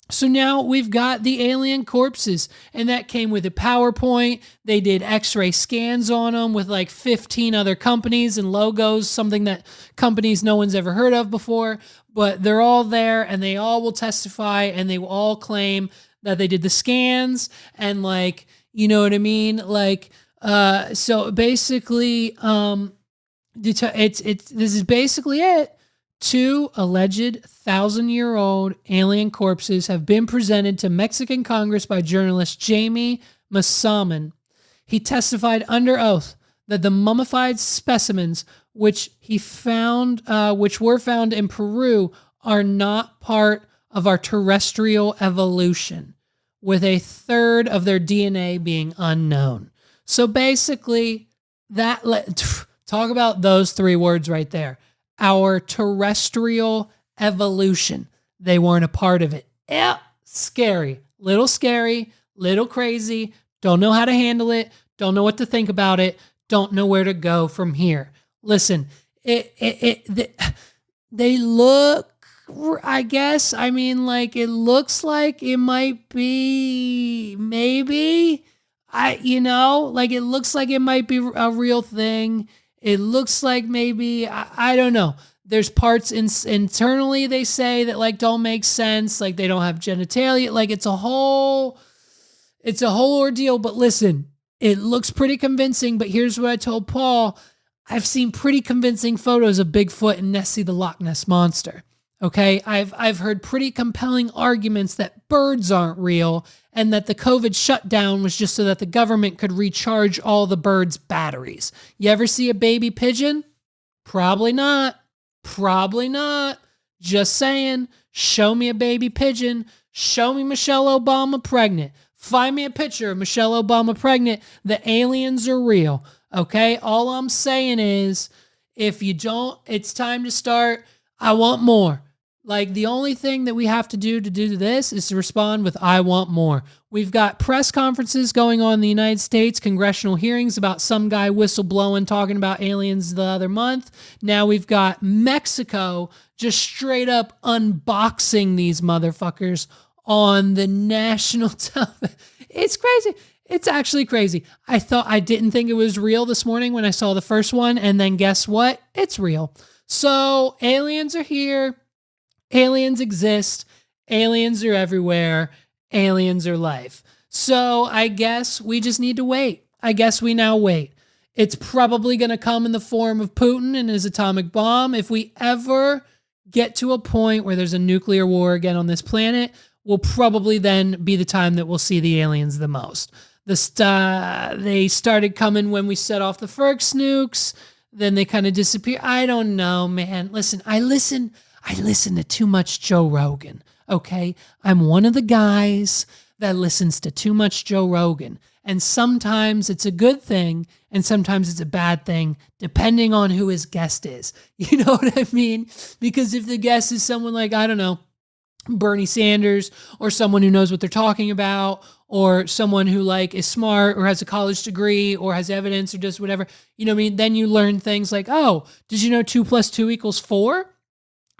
so now we've got the alien corpses, and that came with a PowerPoint. They did x-ray scans on them with like 15 other companies and logos, something that companies no one's ever heard of before, but they're all there and they all will testify and they will all claim that they did the scans and like, you know what I mean? Like, so basically, this is basically it. 2 alleged 1,000-year-old alien corpses have been presented to Mexican Congress by journalist Jamie Masaman. He testified under oath that the mummified specimens which were found in Peru are not part of our terrestrial evolution, with a third of their DNA being unknown. So basically, talk about those 3 words right there. Our terrestrial evolution. They weren't a part of it. Yeah, scary, little crazy. Don't know how to handle it. Don't know what to think about it. Don't know where to go from here. Listen, they look, I guess, I mean, like, it looks like it might be, maybe, it looks like it might be a real thing. It looks like maybe, I don't know. There's parts internally, they say, that like don't make sense. Like they don't have genitalia. Like it's a whole ordeal. But listen, it looks pretty convincing. But here's what I told Paul. I've seen pretty convincing photos of Bigfoot and Nessie the Loch Ness Monster. Okay, I've heard pretty compelling arguments that birds aren't real and that the COVID shutdown was just so that the government could recharge all the birds' batteries. You ever see a baby pigeon? Probably not. Probably not. Just saying. Show me a baby pigeon. Show me Michelle Obama pregnant. Find me a picture of Michelle Obama pregnant. The aliens are real. Okay, all I'm saying is if you don't, it's time to start. I want more. Like the only thing that we have to do this is to respond with, I want more. We've got press conferences going on in the United States, congressional hearings about some guy whistleblowing, talking about aliens the other month. Now we've got Mexico just straight up unboxing these motherfuckers on the national television. It's crazy. It's actually crazy. I didn't think it was real this morning when I saw the first one. And then guess what? It's real. So aliens are here. Aliens exist. Aliens are everywhere. Aliens are life. So I guess we just need to wait. I guess we now wait. It's probably going to come in the form of Putin and his atomic bomb. If we ever get to a point where there's a nuclear war again on this planet, will probably then be the time that we'll see the aliens the most. They started coming when we set off the Ferks nukes. Then they kind of disappear. I don't know, man. Listen, I listen to too much Joe Rogan, okay? I'm one of the guys that listens to too much Joe Rogan. And sometimes it's a good thing, and sometimes it's a bad thing, depending on who his guest is. You know what I mean? Because if the guest is someone like, I don't know, Bernie Sanders, or someone who knows what they're talking about, or someone who like is smart or has a college degree or has evidence or does whatever, you know what I mean? Then you learn things like, oh, did you know 2 + 2 = 4?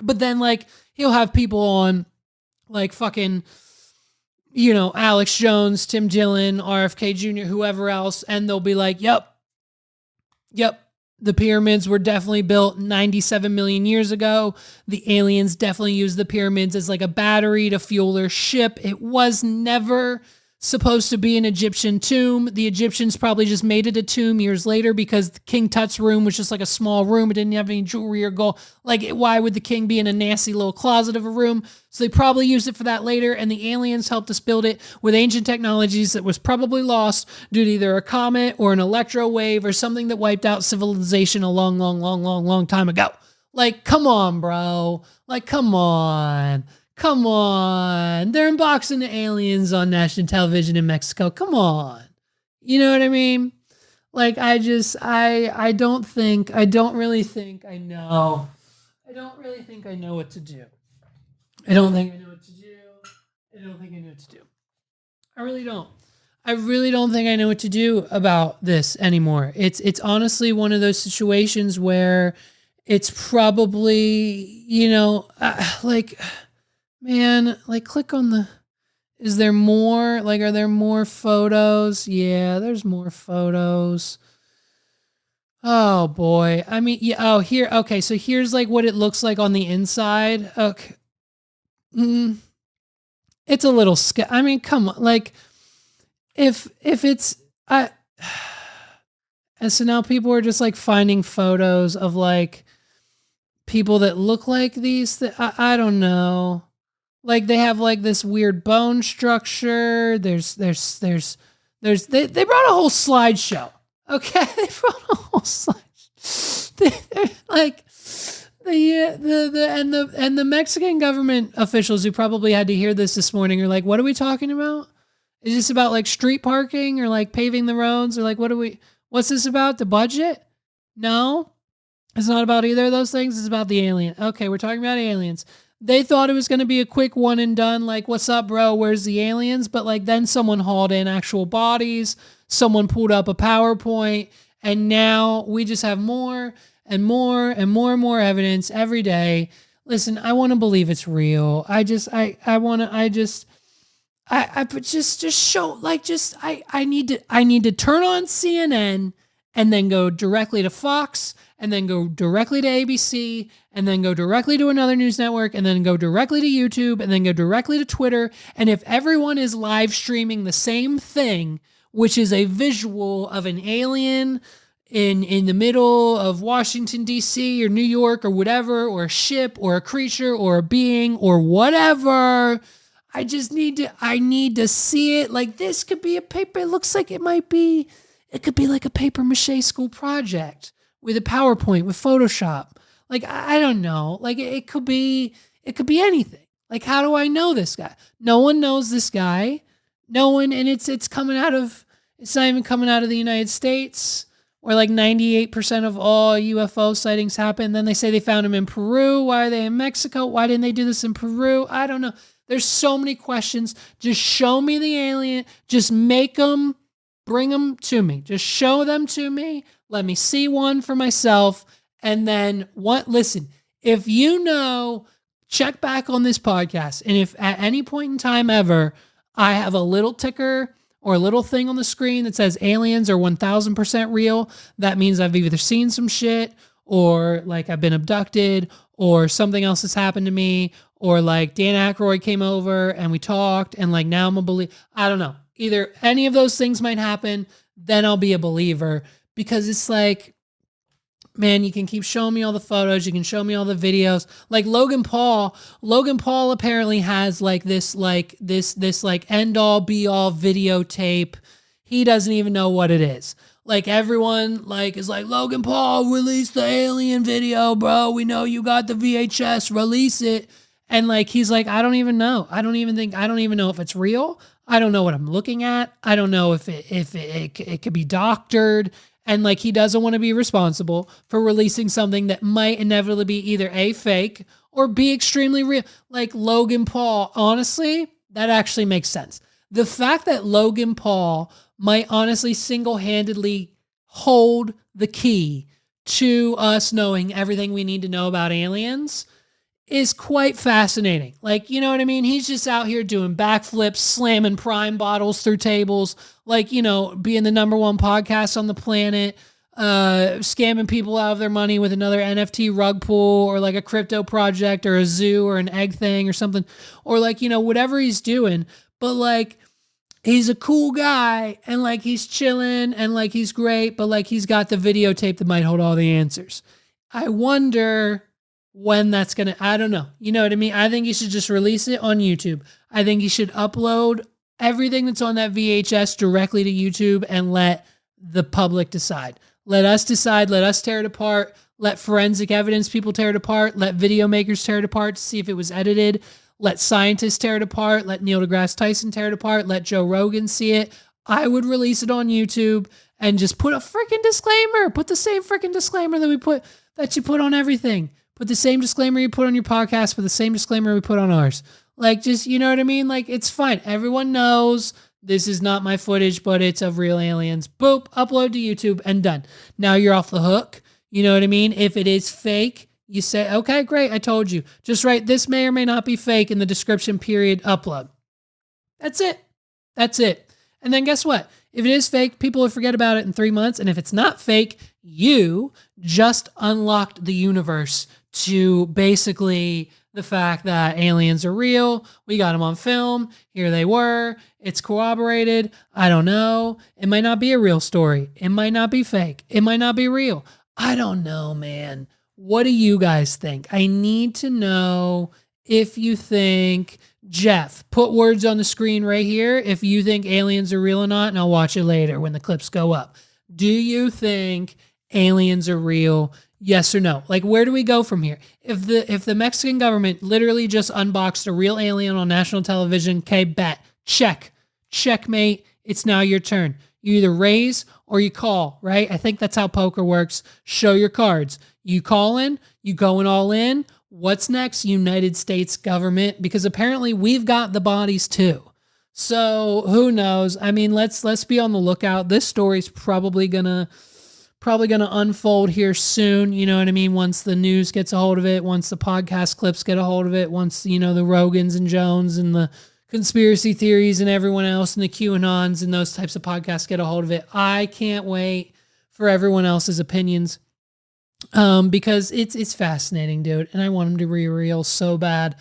But then like he'll have people on like fucking, you know, Alex Jones, Tim Dillon, RFK Jr., whoever else. And they'll be like, yep. The pyramids were definitely built 97 million years ago. The aliens definitely used the pyramids as like a battery to fuel their ship. It was never supposed to be an Egyptian tomb. The Egyptians probably just made it a tomb years later because King Tut's room was just like a small room. It didn't have any jewelry or gold. Like, why would the king be in a nasty little closet of a room? So they probably used it for that later, and the aliens helped us build it with ancient technologies that was probably lost due to either a comet or an electro wave or something that wiped out civilization a long time ago. Like, come on, bro. Like, come on. Come on. They're unboxing the aliens on national television in Mexico. Come on. You know what I mean? Like, I don't really think I know what to do. I don't think I know what to do. I really don't. I really don't think I know what to do about this anymore. It's honestly one of those situations where it's probably, like, man, like click on the, is there more? Like, are there more photos? Yeah, there's more photos. Oh boy. I mean, yeah. Oh, here. Okay. So here's like what it looks like on the inside. Okay. It's a little I mean, come on. Like, if it's and so now people are just like finding photos of like people that look like these. I don't know. Like they have like this weird bone structure. They brought a whole slideshow. Okay, they brought a whole slideshow. Like the Mexican government officials who probably had to hear this morning are like, what are we talking about? Is this about like street parking or like paving the roads or like what's this about? The budget? No, it's not about either of those things. It's about the alien. Okay, we're talking about aliens. They thought it was going to be a quick one and done. Like, what's up, bro? Where's the aliens? But like then someone hauled in actual bodies. Someone pulled up a PowerPoint and now we just have more and more and more and more evidence every day. Listen, I want to believe it's real. I need to turn on CNN and then go directly to Fox and then go directly to ABC and then go directly to another news network and then go directly to YouTube and then go directly to Twitter. And if everyone is live streaming the same thing, which is a visual of an alien in the middle of Washington, D.C. or New York or whatever, or a ship or a creature or a being or whatever, I need to see it. Like this could be a paper. It looks like it could be like a paper mache school project with a PowerPoint, with Photoshop. Like, I don't know. Like it could be anything. Like, how do I know this guy? No one knows this guy. No one, and it's not even coming out of the United States where like 98% of all UFO sightings happen. Then they say they found him in Peru. Why are they in Mexico? Why didn't they do this in Peru? I don't know. There's so many questions. Just show me the alien. Just bring them to me. Just show them to me. Let me see one for myself. And then listen, if you know, check back on this podcast. And if at any point in time ever, I have a little ticker or a little thing on the screen that says aliens are 1000% real, that means I've either seen some shit or like I've been abducted or something else has happened to me or like Dan Aykroyd came over and we talked and like now I'm a believer. I don't know. Either any of those things might happen, then I'll be a believer because it's like, man, you can keep showing me all the photos. You can show me all the videos. Like Logan Paul apparently has like this end all be all videotape. He doesn't even know what it is. Like everyone like is like, Logan Paul, release the alien video, bro. We know you got the VHS, release it. And like, he's like, I don't even know. I don't even know if it's real. I don't know what I'm looking at. I don't know if it could be doctored. And like, he doesn't want to be responsible for releasing something that might inevitably be either A, fake or B, extremely real. Like Logan Paul, honestly, that actually makes sense. The fact that Logan Paul might honestly single-handedly hold the key to us knowing everything we need to know about aliens is quite fascinating. Like, you know what I mean? He's just out here doing backflips, slamming Prime bottles through tables, like, you know, being the #1 podcast on the planet, scamming people out of their money with another NFT rug pull or like a crypto project or a zoo or an egg thing or something, or like, you know, whatever he's doing. But like, he's a cool guy and like he's chilling and like he's great, but like he's got the videotape that might hold all the answers. I wonder when that's going to, I don't know. You know what I mean? I think you should just release it on YouTube. I think you should upload everything that's on that VHS directly to YouTube and let the public decide. Let us decide. Let us tear it apart. Let forensic evidence people tear it apart. Let video makers tear it apart to see if it was edited. Let scientists tear it apart. Let Neil deGrasse Tyson tear it apart. Let Joe Rogan see it. I would release it on YouTube and just put a freaking disclaimer. Put the same freaking disclaimer that you put on everything. Put the same disclaimer you put on your podcast, put the same disclaimer we put on ours. Like, just, you know what I mean? Like, it's fine. Everyone knows This is not my footage, but it's of real aliens. Boop, upload to YouTube and done. Now you're off the hook. You know what I mean? If it is fake, you say, okay, great, I told you. Just write, this may or may not be fake in the description, period, upload. That's it. That's it. And then guess what? If it is fake, people will forget about it in 3 months. And if it's not fake, you just unlocked the universe to basically the fact that aliens are real. We got them on film. Here they were. It's corroborated. I don't know. It might not be a real story. It might not be fake. It might not be real. I don't know, man. What do you guys think? I need to know if you think, Jeff, put words on the screen right here if you think aliens are real or not, and I'll watch it later when the clips go up. Do you think aliens are real? Yes or no? Like, where do we go from here? If the Mexican government literally just unboxed a real alien on national television, okay, bet. Check. Checkmate. It's now your turn. You either raise or you call, right? I think that's how poker works. Show your cards. You calling, you going all in. What's next, United States government? Because apparently we've got the bodies too. So who knows? I mean, let's be on the lookout. This story's probably gonna unfold here soon. You know what I mean? Once the news gets a hold of it, once the podcast clips get a hold of it, once, you know, the Rogans and Jones and the conspiracy theories and everyone else and the QAnons and those types of podcasts get a hold of it. I can't wait for everyone else's opinions. Because it's fascinating, dude. And I want him to be real so bad.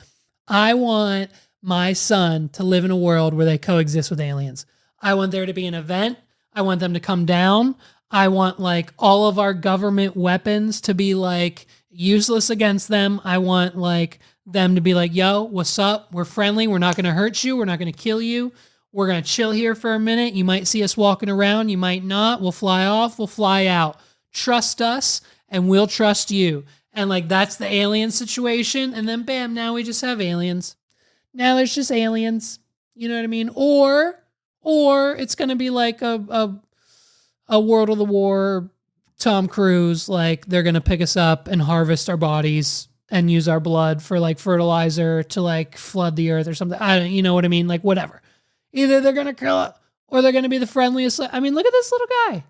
I want my son to live in a world where they coexist with aliens. I want there to be an event. I want them to come down. I want like all of our government weapons to be like useless against them. I want like them to be like, yo, what's up? We're friendly. We're not going to hurt you. We're not going to kill you. We're going to chill here for a minute. You might see us walking around. You might not. We'll fly off. We'll fly out. Trust us. And we'll trust you. And like, that's the alien situation. And then bam, now we just have aliens. Now there's just aliens. You know what I mean? Or it's going to be like a World of the War, Tom Cruise, like they're going to pick us up and harvest our bodies and use our blood for like fertilizer to like flood the earth or something. I don't, you know what I mean? Like whatever. Either they're going to kill it or they're going to be the friendliest. I mean, look at this little guy.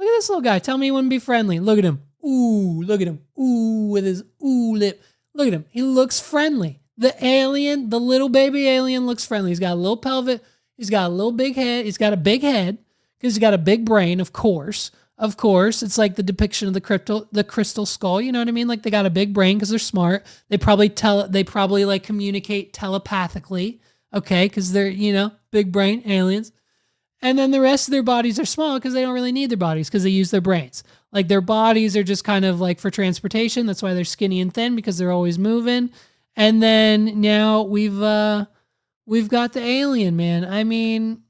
Look at this little guy. Tell me he wouldn't be friendly. Look at him. Ooh, look at him. Ooh, with his ooh lip. Look at him. He looks friendly. The alien, the little baby alien looks friendly. He's got a little pelvic. He's got a little big head. He's got a big head because he's got a big brain, of course. Of course. It's like the depiction of the crystal skull. You know what I mean? Like they got a big brain because they're smart. They probably like communicate telepathically. Okay. Because they're, you know, big brain aliens. And then the rest of their bodies are small because they don't really need their bodies because they use their brains. Like their bodies are just kind of like for transportation. That's why they're skinny and thin because they're always moving. And then now we've got the alien, man. I mean,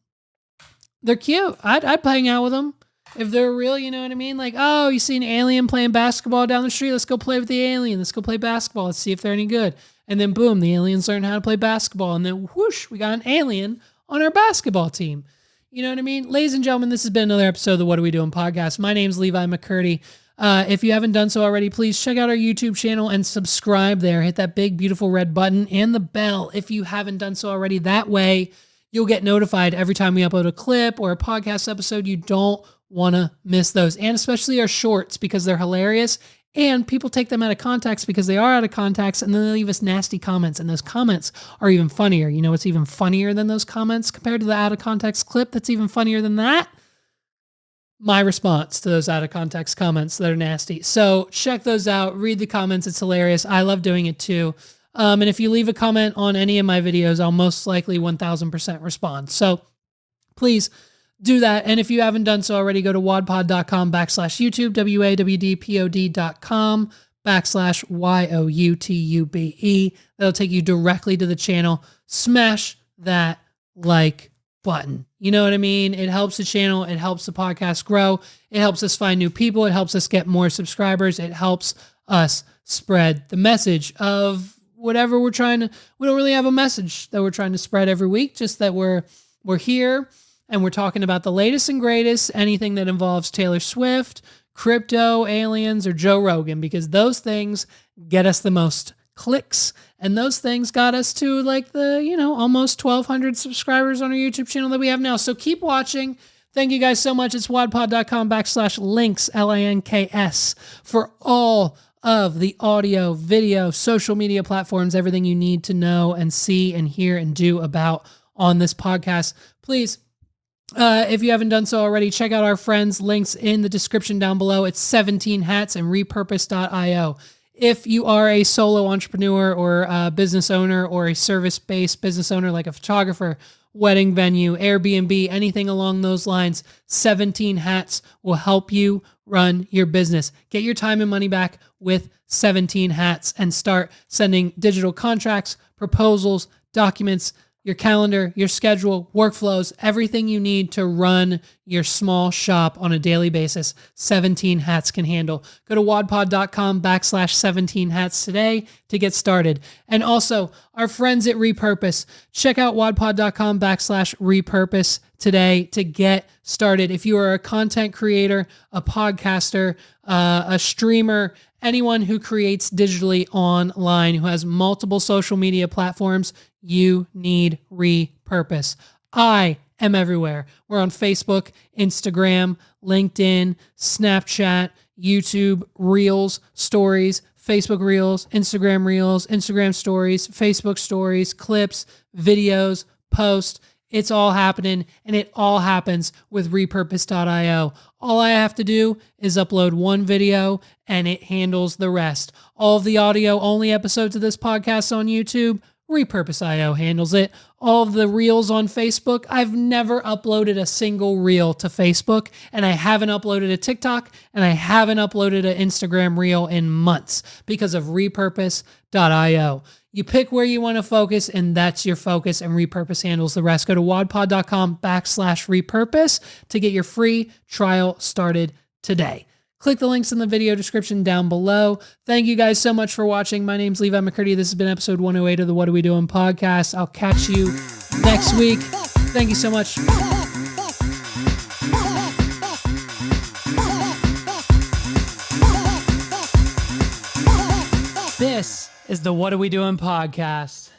they're cute. I'd hang out with them if they're real. You know what I mean? Like, oh, you see an alien playing basketball down the street. Let's go play with the alien. Let's go play basketball. Let's see if they're any good. And then boom, the aliens learn how to play basketball. And then whoosh, we got an alien on our basketball team. You know what I mean? Ladies and gentlemen, this has been another episode of the What Are We Doing podcast. My name's Levi McCurdy. If you haven't done so already, please check out our YouTube channel and subscribe there. Hit that big, beautiful red button and the bell if you haven't done so already. That way, you'll get notified every time we upload a clip or a podcast episode. You don't want to miss those. And especially our shorts because they're hilarious. And people take them out of context because they are out of context, and then they leave us nasty comments, and those comments are even funnier. You know what's even funnier than those comments compared to the out of context clip that's even funnier than that? My response to those out of context comments that are nasty. So check those out. Read the comments. It's hilarious. I love doing it too. And if you leave a comment on any of my videos, I'll most likely 1000% respond. So please do that. And if you haven't done so already, go to wadpod.com/YouTube, WAWDPOD.com/YOUTUBE. That'll take you directly to the channel. Smash that like button. You know what I mean? It helps the channel. It helps the podcast grow. It helps us find new people. It helps us get more subscribers. It helps us spread the message of whatever we're trying to. We don't really have a message that we're trying to spread every week, just that we're here. And we're talking about the latest and greatest, anything that involves Taylor Swift, crypto, aliens, or Joe Rogan, because those things get us the most clicks. And those things got us to like the, almost 1,200 subscribers on our YouTube channel that we have now. So keep watching. Thank you guys so much. It's wadpod.com/links, LINKS, for all of the audio, video, social media platforms, everything you need to know and see and hear and do about on this podcast. Please, if you haven't done so already, check out our friends' links in the description down below. It's 17 Hats and repurpose.io. If you are a solo entrepreneur or a business owner or a service-based business owner like a photographer, wedding venue, Airbnb, anything along those lines, 17 Hats will help you run your business. Get your time and money back with 17 Hats and start sending digital contracts, proposals, documents, your calendar, your schedule, workflows, everything you need to run your small shop on a daily basis. 17 Hats can handle. Go to wadpod.com/17 hats today to get started. And also our friends at Repurpose, check out wadpod.com/repurpose today to get started. If you are a content creator, a podcaster, a streamer, anyone who creates digitally online, who has multiple social media platforms, you need Repurpose. I am everywhere. We're on Facebook, Instagram, LinkedIn, Snapchat, YouTube, Reels, Stories, Facebook Reels, Instagram Stories, Facebook Stories, clips, videos, posts. It's all happening, and it all happens with repurpose.io. All I have to do is upload one video, and it handles the rest. All of the audio-only episodes of this podcast on YouTube, Repurpose.io handles it. All of the reels on Facebook, I've never uploaded a single reel to Facebook, and I haven't uploaded a TikTok, and I haven't uploaded an Instagram reel in months because of Repurpose.io. You pick where you want to focus, and that's your focus, and Repurpose handles the rest. Go to wadpod.com/repurpose to get your free trial started today. Click the links in the video description down below. Thank you guys so much for watching. My name's Levi McCurdy. This has been episode 108 of the What Are We Doing podcast. I'll catch you next week. Thank you so much. This is the What Are We Doing podcast.